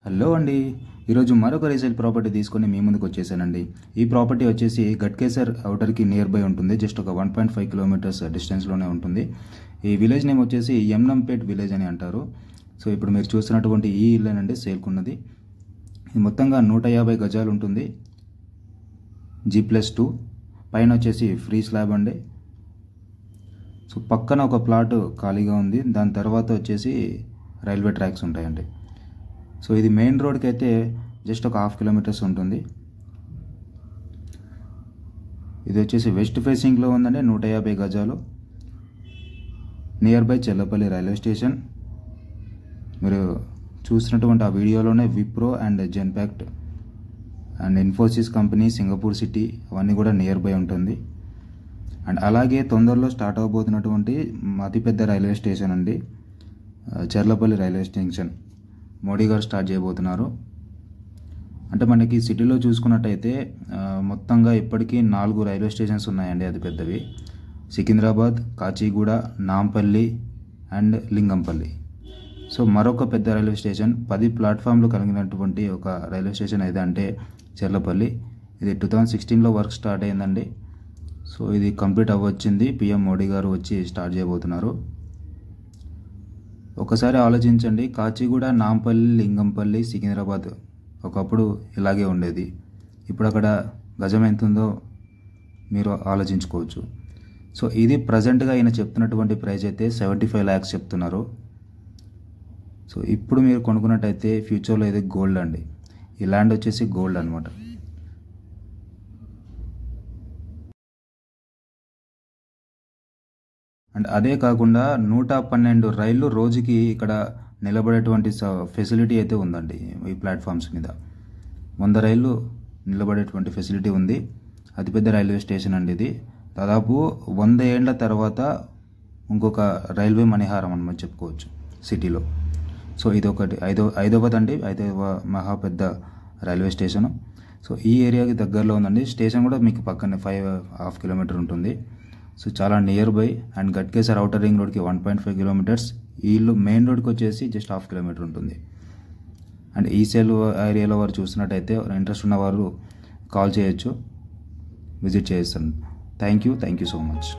Hello అండి. ఈరోజు మరొక రీసేల్ ప్రాపర్టీ తీసుకొని మీ ముందుకు వచ్చేసానండి. ఈ ప్రాపర్టీ వచ్చేసి గట్కేసర్ అవుటర్కి నియర్ బై ఉంటుంది. జస్ట్ ఒక 1.5 కిలోమీటర్స్ డిస్టెన్స్లోనే ఉంటుంది. ఈ విలేజ్ నేమ్ వచ్చేసి యమ్నంపేట్ విలేజ్ అని అంటారు. సో ఇప్పుడు మీరు చూస్తున్నటువంటి ఈ ఇల్లేనండి సేల్కున్నది. ఇది మొత్తంగా 150 గజాలు ఉంటుంది. G+2 పైన వచ్చేసి ఫ్రీ స్లాబ్ అండి. సో పక్కన ఒక ప్లాట్ ఖాళీగా ఉంది. దాని తర్వాత వచ్చేసి రైల్వే ట్రాక్స్ ఉంటాయండి. సో ఇది మెయిన్ రోడ్కి అయితే జస్ట్ ఒక 1/2 కిలోమీటర్స్ ఉంటుంది. ఇది వచ్చేసి వెస్ట్ ఫేసింగ్లో ఉందండి. 150 గజాలు near by Chellapalli railway station. మీరు చూసినటువంటి ఆ వీడియోలోనే Wipro and Genpact and Infosys company, Singapore city అవన్నీ కూడా నియర్ బై ఉంటుంది. అండ్ అలాగే తొందరలో స్టార్ట్ అవబోతున్నటువంటి అతిపెద్ద రైల్వే స్టేషన్ అండి, చెర్లపల్లి రైల్వే స్టేషన్ మోడీ గారు స్టార్ట్ చేయబోతున్నారు. అంటే మనకి సిటీలో చూసుకున్నట్టయితే మొత్తంగా ఇప్పటికీ 4 రైల్వే స్టేషన్స్ ఉన్నాయండి, అది పెద్దవి. సికింద్రాబాద్, కాచిగూడ, నాంపల్లి అండ్ లింగంపల్లి. సో మరొక పెద్ద రైల్వే స్టేషన్ 10 ప్లాట్ఫామ్లు కలిగినటువంటి ఒక రైల్వే స్టేషన్ అయితే అంటే చెర్లపల్లి. ఇది 2016లో వర్క్ స్టార్ట్ అయిందండి. సో ఇది కంప్లీట్ అవ్వచ్చింది. పిఎం మోడీ గారు వచ్చి స్టార్ట్ చేయబోతున్నారు. ఒకసారి ఆలోచించండి, కాచిగూడ, నాంపల్లి, లింగంపల్లి, సికింద్రాబాద్ ఒకప్పుడు ఇలాగే ఉండేది. ఇప్పుడు అక్కడ గజం ఎంత ఉందో మీరు ఆలోచించుకోవచ్చు. సో ఇది ప్రజెంట్గా ఈయన చెప్తున్నటువంటి ప్రైస్ అయితే 75 lakhs చెప్తున్నారు. సో ఇప్పుడు మీరు కొనుక్కున్నట్టయితే ఫ్యూచర్లో ఇది గోల్డ్ అండి. ఈ ల్యాండ్ వచ్చేసి గోల్డ్ అనమాట. అండ్ అదే కాకుండా 112 రైళ్ళు రోజుకి ఇక్కడ నిలబడేటువంటి ఫెసిలిటీ అయితే ఉందండి. ఈ ప్లాట్ఫామ్స్ మీద 100 రైళ్ళు నిలబడేటువంటి ఫెసిలిటీ ఉంది. అతిపెద్ద రైల్వే స్టేషన్ అండి ఇది. దాదాపు 100 ఏళ్ల తర్వాత ఇంకొక రైల్వే మణిహారం అని చెప్పుకోవచ్చు సిటీలో. సో ఇది ఒకటి ఐదవదండి, 5వ మహా పెద్ద రైల్వే స్టేషను. సో ఈ ఏరియాకి దగ్గరలో ఉందండి. స్టేషన్ కూడా మీకు పక్కనే 5.5 కిలోమీటర్ ఉంటుంది. సో చాలా near by. And Ghatkesar outer ring రోడ్కి 1.5 కిలోమీటర్స్. ఈ ఇల్లు మెయిన్ రోడ్కి వచ్చేసి జస్ట్ 1/2 కిలోమీటర్ ఉంటుంది. అండ్ ఈ సేల్ ఏరియాలో వారు చూసినట్టయితే ఇంట్రెస్ట్ ఉన్నవారు కాల్ చేయొచ్చు, విజిట్ చేస్తాను. Thank you so much.